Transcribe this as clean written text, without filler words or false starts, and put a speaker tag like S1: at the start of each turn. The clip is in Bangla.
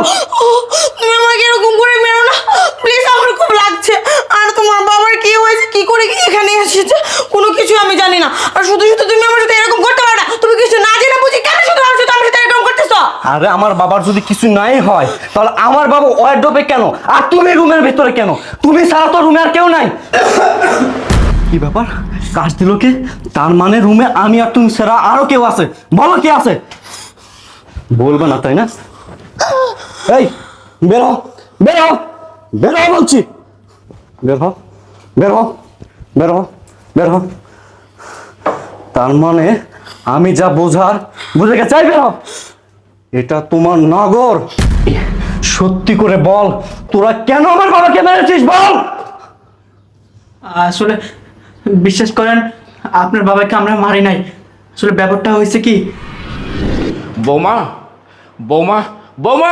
S1: বল।
S2: তুমি আমাকে এরকম করে মেরো না প্লিজ, আমার খুব লাগছে। আর তোমার বাবার কি হয়েছে, কি করে কি এখানে এসেছে, কোনো কিছু আমি জানি না। আর শুধু শুধু তুমি আমার সাথে এরকম করতে পারো না। তুমি কিছু না জেনে বুঝি কেন শুধু আমার সাথে এরকম করতেছো?
S1: আরে আমার বাবার যদি কিছু নাই হয় তাহলে আমার বাবা ওয়ার্ডরোবে কেন, আর তুমি রুমের ভিতরে কেন? তুমি ছাড়া তো রুমে আর কেউ নাই। কি ব্যাপার, কাজ দিল কে? তার মানে রুমে আমি আর তুমি ছাড়া আরো কেউ আছে। বলো কে আছে? বলবে না তাই না? এই বের হ, বের হ, বের হ বলছি। বের হ, বের হ, বের হ, বের হ। তার মানে আমি যা বোঝার বুঝে গেছে। বের হ। এটা তোমার নগর। সত্যি করে বল, তোরা কেন আমার বাবাকে মেরেছিস? বল।
S3: আসলে বিশ্বাস করেন, আপনার বাবাকে আমরা মারি নাই। আসলে ব্যাপারটা হয়েছে কি,
S4: বৌমা, বৌমা, বৌমা।